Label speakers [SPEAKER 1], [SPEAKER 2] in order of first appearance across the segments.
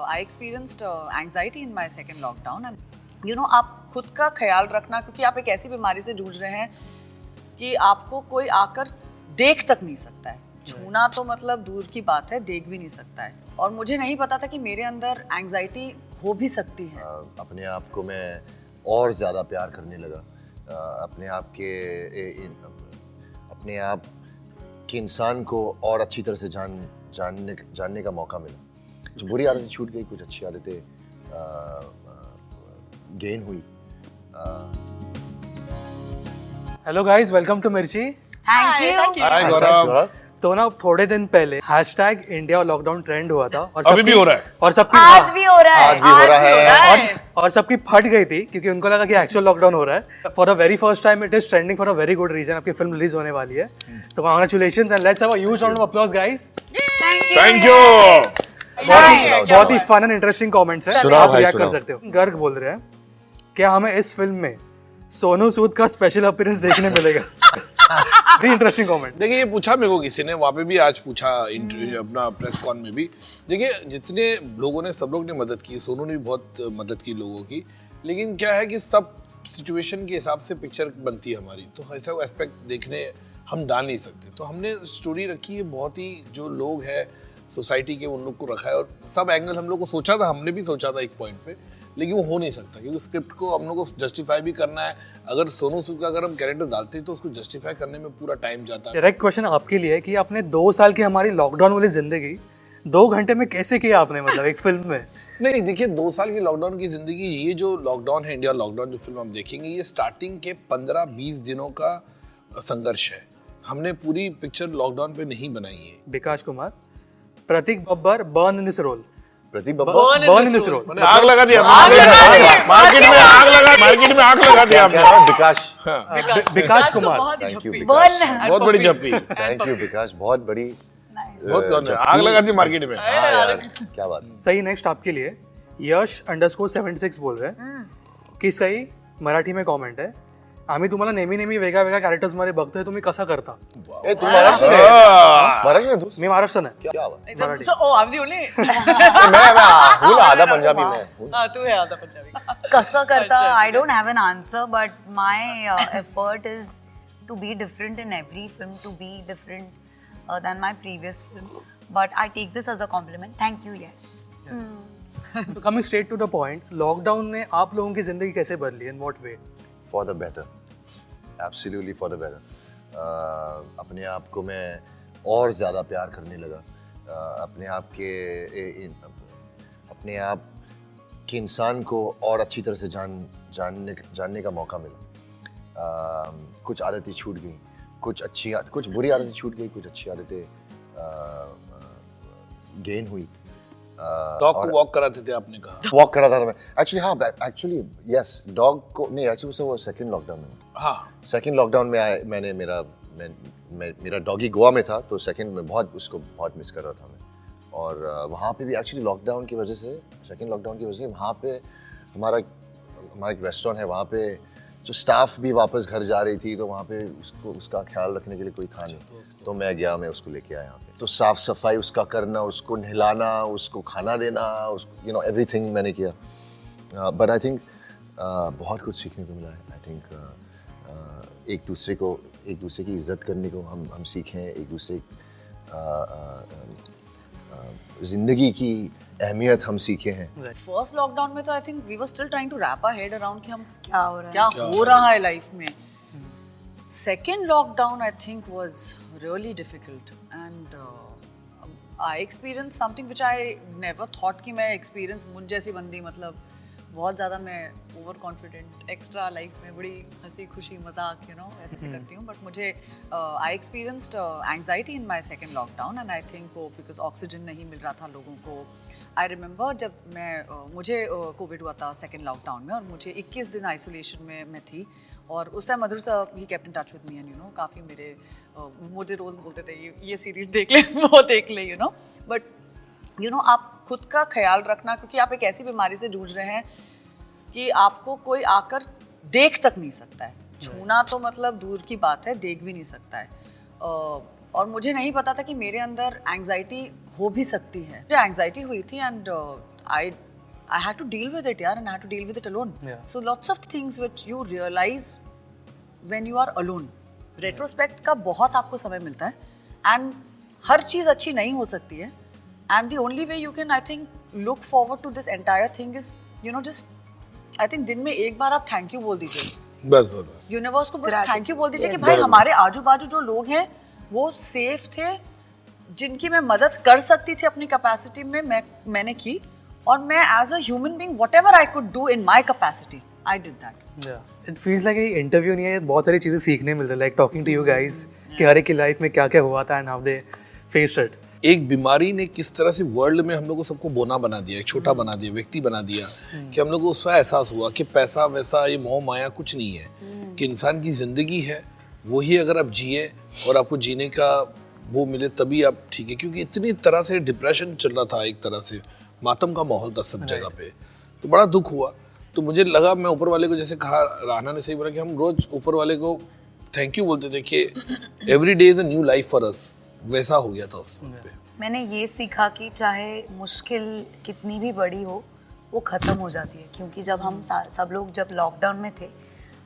[SPEAKER 1] I experienced anxiety in my second lockdown and आप खुद का ख्याल रखना, क्योंकि आप एक ऐसी बीमारी से जूझ रहे हैं कि आपको कोई आकर देख तक नहीं सकता है। छूना तो मतलब दूर की बात है, देख भी नहीं सकता है। और मुझे नहीं पता था कि मेरे अंदर एंग्जाइटी हो भी सकती है।
[SPEAKER 2] अपने आप को मैं और ज़्यादा प्यार करने लगा। अपने आप के इंसान को और अच्छी तरह से जानने का मौका मिला। कुछ बुरी आदतें छूट गई, कुछ अच्छी आदतें गेन हुई।
[SPEAKER 3] Hello guys, welcome to Mirchi.
[SPEAKER 4] Thank you.
[SPEAKER 2] Hi Gaurav.
[SPEAKER 3] तो ना थोड़े दिन पहले #इंडिया लॉकडाउन ट्रेंड हुआ था और
[SPEAKER 5] अभी भी हो रहा है
[SPEAKER 3] और सबकी
[SPEAKER 4] आज भी हो रहा है।
[SPEAKER 3] और सबकी फट गई थी क्योंकि उनको लगा कि एक्चुअल लॉकडाउन हो रहा है। For the very first time it is trending for a very good reason. आपकी फिल्म रिलीज होने वाली है, so congratulations and let's have a huge round of applause guys.
[SPEAKER 5] Thank you.
[SPEAKER 3] बहुत ही फन एंड इंटरेस्टिंग कमेंट्स हैं,
[SPEAKER 2] सुनाओ
[SPEAKER 3] आप
[SPEAKER 2] भाई,
[SPEAKER 3] रिएक्ट कर
[SPEAKER 2] सुनाओ।
[SPEAKER 3] सकते हो। गर्ग बोल रहे हैं, क्या हमें इस फिल्म में सोनू सूद का स्पेशल अपीयरेंस देखने मिलेगा? Very interesting comment.
[SPEAKER 5] देखिए, ये पूछा मेरे को किसी ने, वहाँ पे भी आज पूछा अपना प्रेस कॉन में भी। देखिए, जितने लोगों ने, सब लोग ने मदद की, सोनू ने भी बहुत मदद की लोगों की, लेकिन क्या है कि सब सिचुएशन के हिसाब से पिक्चर बनती है हमारी, तो ऐसा एस्पेक्ट देखने हम डाल नहीं सकते। तो हमने स्टोरी रखी है, बहुत ही जो लोग हैं सोसाइटी के, उन लोग को रखा है, और सब एंगल हम लोग को सोचा था, हमने भी सोचा था एक पॉइंट पे, लेकिन वो हो नहीं सकता क्योंकि स्क्रिप्ट को हम लोग को जस्टिफाई भी करना है। अगर सोनू सूद का अगर हम कैरेक्टर डालते हैं तो उसको जस्टिफाई करने में पूरा टाइम जाता है।
[SPEAKER 3] डायरेक्ट क्वेश्चन आपके लिए कि आपने 2 साल की हमारी लॉकडाउन वाली जिंदगी 2 घंटे में कैसे किया आपने, मतलब एक फिल्म में?
[SPEAKER 5] नहीं, देखिए, 2 साल की लॉकडाउन की जिंदगी, ये जो लॉकडाउन है, इंडिया लॉकडाउन जो फिल्म हम देखेंगे, ये स्टार्टिंग के 15-20 दिनों का संघर्ष है। हमने पूरी पिक्चर लॉकडाउन पे नहीं बनाई है।
[SPEAKER 3] Vikas Kumar, Prateek Babbar burn in this role.
[SPEAKER 2] Prateek Babbar
[SPEAKER 3] burn in this role.
[SPEAKER 5] मैंने आग लगा दिया, मार्केट में आग लगा दिया हमने।
[SPEAKER 3] विकास कुमार,
[SPEAKER 2] थैंक यू
[SPEAKER 5] बहुत बड़ी झप्पी।
[SPEAKER 2] थैंक यू विकास, बहुत बड़ी
[SPEAKER 5] बहुत आग लगा दी मार्केट में।
[SPEAKER 2] हाँ यार, क्या बात।
[SPEAKER 3] सही। नेक्स्ट आपके लिए यश_76 बोल रहे हैं की सही मराठी में कमेंट है, आम्ही तुम्हाला नेहमी वेगळ्या कॅरेक्टर्स मध्ये बघतोय, तुम्ही कसा करता?
[SPEAKER 2] ए, तू महाराष्ट्र है? महाराष्ट्र है तू?
[SPEAKER 3] मी महाराष्ट्र आहे।
[SPEAKER 2] क्या बात।
[SPEAKER 3] मराठी।
[SPEAKER 1] I'm the only.
[SPEAKER 2] मैं हूँ ना, आधा पंजाबी में हूँ।
[SPEAKER 1] हाँ, तू है आधा पंजाबी।
[SPEAKER 4] कसं करता? I don't have an answer, but my effort is to be different in every film, to be different than my previous film. But I take this as a compliment. Thank you, yes.
[SPEAKER 3] तो coming straight to the point, lockdown ने आप लोगों की जिंदगी कैसे बदली, in what way?
[SPEAKER 2] For the better, absolutely for the better. अपने आप को मैं और ज़्यादा प्यार करने लगा। अपने आप के इंसान को और अच्छी तरह से जानने का मौका मिला। कुछ आदतें छूट गई, कुछ बुरी आदतें छूट गई, कुछ अच्छी आदतें गेन हुई।
[SPEAKER 5] डॉग को वॉक कराते थे, आपने कहा।
[SPEAKER 2] वॉक करा था मैं एक्चुअली। हाँ, एक्चुअली यस, डॉग को नहीं, एक्चुअली वो सेकंड लॉकडाउन में।
[SPEAKER 5] हाँ,
[SPEAKER 2] सेकंड लॉकडाउन में मैंने मेरा डॉगी गोवा में था, तो सेकंड में उसको बहुत मिस कर रहा था मैं। और वहाँ पे भी एक्चुअली लॉकडाउन की वजह से, सेकंड लॉकडाउन की वजह से, वहाँ पे हमारा एक रेस्टोरेंट है, वहाँ पे जो स्टाफ भी वापस घर जा रही थी, तो वहाँ पे उसका ख्याल रखने के लिए कोई था नहीं, तो मैं गया, मैं उसको लेके आया यहाँ पे। तो साफ सफाई उसका करना, उसको नहलाना, उसको खाना देना, उसको एवरीथिंग मैंने किया। बट आई थिंक बहुत कुछ सीखने को मिला है। आई थिंक एक दूसरे की इज्जत करने को हम सीखें, एक दूसरे जिंदगी की अहमियत हम सीखे हैं।
[SPEAKER 1] फर्स्ट लॉकडाउन में तो I think we were still trying to wrap our head around कि हम
[SPEAKER 4] क्या
[SPEAKER 1] हो रहा है लाइफ में। Second lockdown I think was really difficult and I experience something which I never thought कि मैं एक्सपीरियंस, मुझ जैसी बंदी, मतलब बहुत ज़्यादा मैं ओवर कॉन्फिडेंट, एक्स्ट्रा लाइफ में बड़ी हंसी खुशी मजाक ऐसे करती हूँ, बट मुझे I experienced anxiety in my second lockdown and I think वो बिकॉज ऑक्सीजन नहीं मिल रहा था लोगों को। आई रिमेंबर जब मुझे कोविड हुआ था सेकेंड लॉकडाउन में, और मुझे 21 दिन आइसोलेशन में मैं थी, और उस time Madhur sir he kept in touch with me and काफ़ी मेरे मुझे रोज़ बोलते थे ये सीरीज़ देख ले, वो देख ले, बट आप खुद का ख्याल रखना, क्योंकि आप एक ऐसी बीमारी से जूझ रहे हैं कि आपको कोई आकर देख तक नहीं सकता है। छूना तो मतलब दूर की बात है, देख भी नहीं सकता है। और मुझे नहीं पता था कि मेरे अंदर एंग्जाइटी हो भी सकती है। मुझे एंग्जाइटी हुई थी and I had to deal with it, यार, and I had to deal with it alone.
[SPEAKER 3] Yeah.
[SPEAKER 1] So lots of things which you realize when you are alone. Retrospect का बहुत आपको समय मिलता है, and हर चीज़ अच्छी नहीं हो सकती है, and the only way you can, I think, look forward to this entire thing is, you know, just, I think दिन में एक बार आप thank you बोल दीजिए.
[SPEAKER 5] बस बस बस
[SPEAKER 1] यूनिवर्स को बस
[SPEAKER 4] Gratitude.
[SPEAKER 1] थैंक यू बोल दीजिए कि
[SPEAKER 4] Yes.
[SPEAKER 1] भाई हमारे आजू बाजू जो लोग हैं वो सेफ थे, जिनकी मैं मदद कर सकती थी अपनी कैपेसिटी में, मैंने की, और मैं as a human being whatever I could do in my capacity I did that.
[SPEAKER 3] It feels like ये इंटरव्यू नहीं है, बहुत सारी चीज़ें सीखने मिल रही है, like talking to you guys कि हर एक की लाइफ में क्या क्या हुआ था and how they faced it.
[SPEAKER 5] एक बीमारी ने किस तरह से वर्ल्ड में हम लोग को सबको बोना बना दिया, एक छोटा बना दिया, व्यक्ति बना दिया, कि हम लोग को उसका एहसास हुआ कि पैसा वैसा ये मोह माया कुछ नहीं है, कि इंसान की जिंदगी है वही अगर आप जिए और आपको जीने का वो मिले तभी आप ठीक है. क्योंकि इतनी तरह से डिप्रेशन चल रहा था, एक तरह से मातम का माहौल था सब जगह पे, तो बड़ा दुख हुआ. तो मुझे लगा, मैं ऊपर वाले को, जैसे कहा राना ने सही बोला, कि हम रोज ऊपर वाले को थैंक यू बोलते थे कि every day is a new life for us. वैसा हो गया था उस वक्त पे.
[SPEAKER 4] मैंने ये सीखा कि चाहे मुश्किल कितनी भी बड़ी हो वो ख़त्म हो जाती है. क्योंकि जब हम सब लोग जब लॉकडाउन में थे,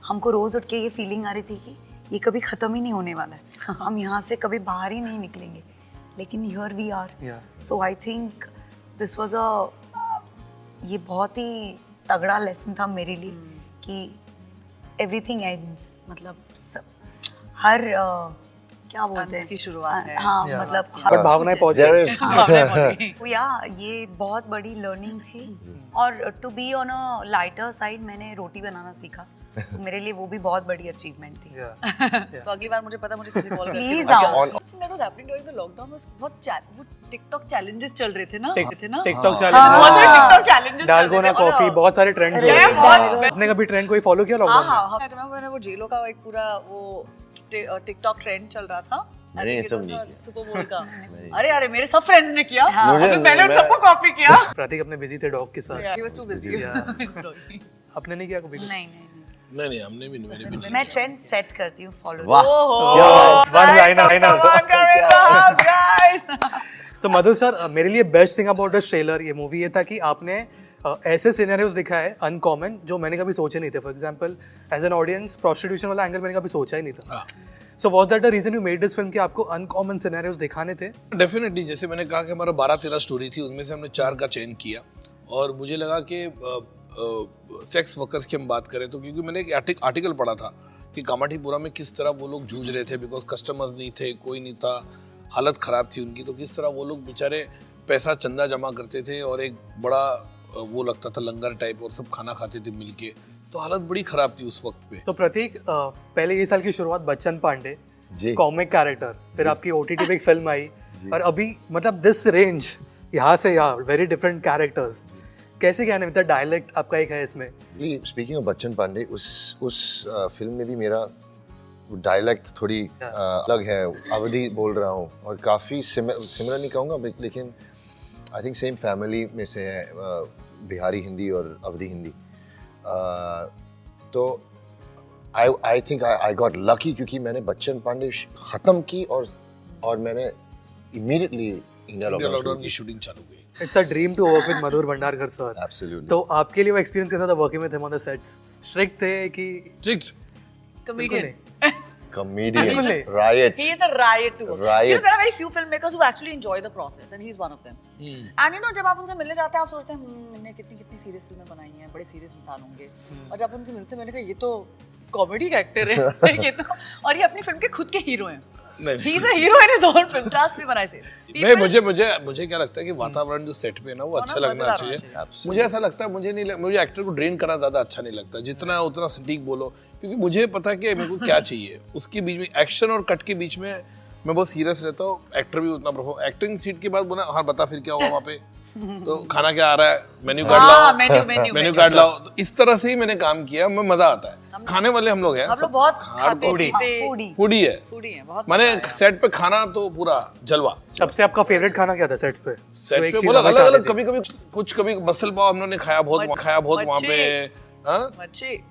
[SPEAKER 4] हमको रोज़ उठ के ये फीलिंग आ रही थी कि ये कभी ख़त्म ही नहीं होने वाला है, हम यहाँ से कभी बाहर ही नहीं निकलेंगे. लेकिन here we are. So I think this was ये बहुत ही तगड़ा लेसन था मेरे लिए कि एवरीथिंग एंड्स. मतलब हर क्या बोलते हैं,
[SPEAKER 1] अंत की शुरुआत है.
[SPEAKER 4] हाँ, मतलब
[SPEAKER 3] बट भावनाएं पहुंच
[SPEAKER 2] There
[SPEAKER 3] गई.
[SPEAKER 2] is
[SPEAKER 4] या ये बहुत बड़ी लर्निंग थी. और to be on a lighter side, मैंने रोटी बनाना सीखा, तो मेरे लिए वो भी बहुत बड़ी अचीवमेंट थी.
[SPEAKER 1] तो अगली बार मुझे पता है मुझे किसी कॉल करके
[SPEAKER 4] Please
[SPEAKER 1] बताओ.
[SPEAKER 4] आओ.
[SPEAKER 1] That was happening during the lockdown was बहुत वो टिकटॉक चैलेंजेस चल रहे थे ना.
[SPEAKER 3] टिकटॉक
[SPEAKER 1] बहुत सारे
[SPEAKER 3] challenge,
[SPEAKER 1] TikTok challenges
[SPEAKER 3] dalgona coffee, बहुत सारे ट्रेंड्स हो
[SPEAKER 4] अरे,
[SPEAKER 3] रहे
[SPEAKER 4] बहुत-
[SPEAKER 3] हैं. आपने कभी ट्रेंड कोई फॉलो किया
[SPEAKER 1] हाँ
[SPEAKER 3] लॉकडाउन में?
[SPEAKER 1] हाँ, I remember मैंने वो जेलो का एक पूरा वो टिकटॉक ट्रेंड चल रहा था.
[SPEAKER 2] मैंने ये सब नहीं किया.
[SPEAKER 1] सुपर बोल का. अरे अरे मेरे सब फ्रेंड्स ने किया.
[SPEAKER 2] मुझे-
[SPEAKER 1] अभी मैंने उन
[SPEAKER 2] मैं-
[SPEAKER 1] सबको कॉपी किया.
[SPEAKER 3] प्रतीक अपने बिजी थे डॉग के साथ.
[SPEAKER 1] He was too busy.
[SPEAKER 3] आपने नहीं किया कभी?
[SPEAKER 4] नहीं.
[SPEAKER 5] नहीं हमने भी नहीं, मैंने भी नहीं.
[SPEAKER 4] मैं ट्रेंड सेट करती हूँ, फॉलो.
[SPEAKER 2] वाह.
[SPEAKER 3] One liner.
[SPEAKER 1] guys.
[SPEAKER 3] तो मधु सर, मेरे लिए best thing about this trailer, ये मूवी ये था कि आपने ऐसे सिनेरियोज दिखाए अनकॉमन जो मैंने कभी सोचे नहीं थे. For example as an audience prostitution वाला एंगल मैंने कभी सोचा ही नहीं था. So was that the reason you made this film कि आपको अनकॉमन सिनेरियोज दिखाने थे?
[SPEAKER 5] डेफिनेटली, जैसे मैंने कहा कि हमारा 12-13 स्टोरी थी, उनमें से हमने 4 का चयन किया. और मुझे लगा कि सेक्स वर्कर्स की हम बात करें तो, क्योंकि मैंने एक आर्टिकल पढ़ा था कि कामाठीपुरा में किस तरह वो लोग जूझ रहे थे, बिकॉज कस्टमर्स नहीं थे, कोई नहीं था, हालत ख़राब थी उनकी. तो किस तरह वो लोग बेचारे पैसा चंदा जमा करते थे और एक बड़ा वो लगता था लंगर टाइप, और सब खाना खाते थे मिलके. तो हालत बड़ी ख़राब थी उस वक्त पे.
[SPEAKER 3] तो प्रतीक, पहले ये साल की शुरुआत बच्चन पांडे,
[SPEAKER 2] जी.
[SPEAKER 3] कॉमिक कैरेक्टर, फिर आपकी ओटीटी पे एक फिल्म आई, और अभी मतलब दिस रेंज, यहाँ से यहाँ वेरी डिफरेंट कैरेक्टर्स. कैसे क्या नाम था, डायलेक्ट आपका एक है इसमें.
[SPEAKER 2] स्पीकिंग ऑफ बच्चन पांडे, उस फिल्म में भी मेरा डायलेक्ट थोड़ी अलग है. अवधी बोल रहा हूँ, और काफ़ी सिमिलर नहीं कहूँगा, लेकिन आई थिंक सेम फैमिली में से है, बिहारी हिंदी और अवधी हिंदी. तो I think I got lucky, क्योंकि मैंने बच्चन पांडे ख़त्म की और मैंने इमीडिएटली इंडिया
[SPEAKER 5] लॉकडाउन की शूटिंग चालू हुई.
[SPEAKER 3] It's a dream to work with Madhur Bhandarkar sir.
[SPEAKER 2] Absolutely.
[SPEAKER 3] तो आपके लिए वो एक्सपीरियंस कैसा था working with him on the sets? Strict थे कि
[SPEAKER 5] ठीक.
[SPEAKER 1] Comedian.
[SPEAKER 2] Comedian,
[SPEAKER 3] Really?
[SPEAKER 2] riot.
[SPEAKER 1] He is a riot to work.
[SPEAKER 2] Riot.
[SPEAKER 1] You know, there are very few filmmakers who actually enjoy the process, and he's one of them. And you know, जब आप उनसे मिलने जाते हैं, आप सोचते हैं इन्होंने कितनी सीरियस फिल्में बनाई हैं, बड़े सीरियस इंसान होंगे. और जब उनसे मिलते हैं, मैंने कहा ये तो कॉमेडी का एक्टर है. ये तो, और ये अपनी फिल्म के खुद के हीरो हैं.
[SPEAKER 5] नहीं.
[SPEAKER 1] He is a hero in his own film. Trust me when I say.
[SPEAKER 5] नहीं, मुझे क्या लगता है कि वातावरण जो सेट पे है ना, वो अच्छा लगना
[SPEAKER 1] मजेदार
[SPEAKER 5] चाहिए.
[SPEAKER 1] होना चाहिए.
[SPEAKER 5] मुझे ऐसा लगता है, मुझे एक्टर को ड्रेन करना ज़्यादा अच्छा नहीं लगता. जितना उतना सटीक बोलो, क्योंकि मुझे पता है कि मेरे को क्या चाहिए. उसके बीच में एक्शन और कट के बीच में मैं बहुत सीरियस रहता हूँ. एक्टर भी उतना परफॉर्म, एक्टिंग सीट के बाद बोला हाँ बता फिर क्या हुआ वहाँ पे, तो खाना क्या आ रहा है, मेन्यू कार्ड लाओ, मेन्यू कार्ड लाओ. तो इस तरह से ही मैंने काम किया. मैं मजा आता है. खाने वाले हम लोग हैं,
[SPEAKER 1] हम लोग बहुत खाते
[SPEAKER 3] foodie.
[SPEAKER 1] पीते
[SPEAKER 5] फूडी है.
[SPEAKER 1] फूडी हैं बहुत.
[SPEAKER 5] मैंने सेट पे खाना तो पूरा जलवा.
[SPEAKER 3] सबसे आपका फेवरेट खाना क्या था सेट्स पे?
[SPEAKER 5] सेट
[SPEAKER 3] तो एक
[SPEAKER 5] पे
[SPEAKER 3] चीज़
[SPEAKER 5] बोला
[SPEAKER 3] हमेशा
[SPEAKER 5] अलग अलग,
[SPEAKER 3] आती थी.
[SPEAKER 5] कभी मसल पाव हम लोगों ने खाया बहुत वहाँ पे. हाँ,
[SPEAKER 1] मच्छी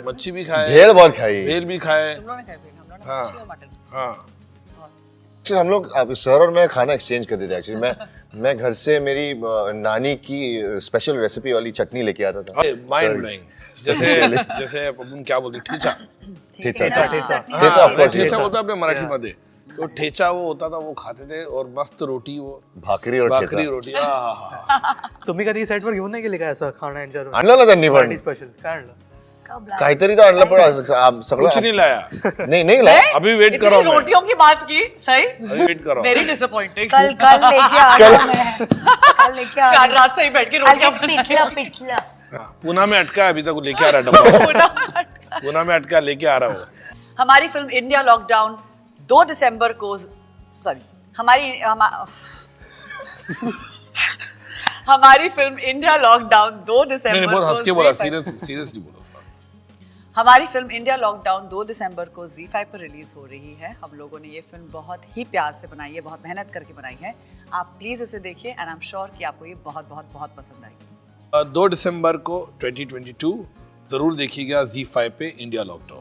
[SPEAKER 5] मच्छी भी खाए,
[SPEAKER 2] भेड़ बहुत खाई.
[SPEAKER 5] भेल भी खाए.
[SPEAKER 1] तुम लोगों ने खाई, हम लोगों ने
[SPEAKER 5] हाँ.
[SPEAKER 1] मच्छी और मटन.
[SPEAKER 5] हाँ,
[SPEAKER 2] Actually, हम लोग अब सर और मैं खाना एक्सचेंज कर देते एक्चुअली मैं घर से मेरी नानी की स्पेशल रेसिपी वाली चटनी लेके आता था
[SPEAKER 5] माइंड ब्लोइंग। जैसे अपन क्या बोलते हैं, ठेचा।
[SPEAKER 2] ठेचा
[SPEAKER 5] हाँ,
[SPEAKER 2] of course,
[SPEAKER 5] ठेचा होता है अपने मराठी मध्ये। तो ठेचा वो होता था, वो खाते थे और मस्त रोटी, वो
[SPEAKER 2] भाकरी और ठेचा
[SPEAKER 5] रोटी। आहा।
[SPEAKER 3] तुम्ही कधी सेट वर घेऊन नाही गेले काय असं खाणं यांच्यावर
[SPEAKER 2] आणलं ना त्यांनी पण
[SPEAKER 3] स्पेशल काय आणलं
[SPEAKER 2] काहीतरी तर आणलं पण आप सगळं
[SPEAKER 5] कुछ नहीं लाया,
[SPEAKER 2] नहीं लाया
[SPEAKER 5] अभी वेट
[SPEAKER 1] इतनी
[SPEAKER 5] करो मैं,
[SPEAKER 1] रोटियों की बात की सही
[SPEAKER 5] अभी वेट करो।
[SPEAKER 1] वेरी डिसअपॉइंटिंग
[SPEAKER 4] कल लेके आ रहा हूँ मैं, कल लेके आ रहा
[SPEAKER 1] कल रात से ही बैठ के
[SPEAKER 4] हूँ।
[SPEAKER 1] रोटियां
[SPEAKER 4] पिछला
[SPEAKER 5] हाँ, पूना में अटका है, अभी तक वो लेके आ रहा है डब्बा। पूना में अटका लेके आ रहा हूँ।
[SPEAKER 1] हमारी फिल्म इंडिया लॉकडाउन 2 दिसंबर को हमारी फिल्म इंडिया लॉकडाउन 2 दिसंबर
[SPEAKER 5] नहीं, बहुत हंस के बोला, सीरियसली बोला।
[SPEAKER 1] हमारी फिल्म इंडिया लॉकडाउन 2 दिसंबर को ZEE5 पर रिलीज हो रही है। हम लोगों ने ये फिल्म बहुत ही प्यार से बनाई है, बहुत मेहनत करके बनाई है। आप प्लीज इसे देखिए एंड आई एम श्योर कि आपको ये बहुत बहुत बहुत पसंद आएगी।
[SPEAKER 5] 2 दिसंबर को 2022 जरूर देखिएगा ZEE5 पे इंडिया लॉकडाउन।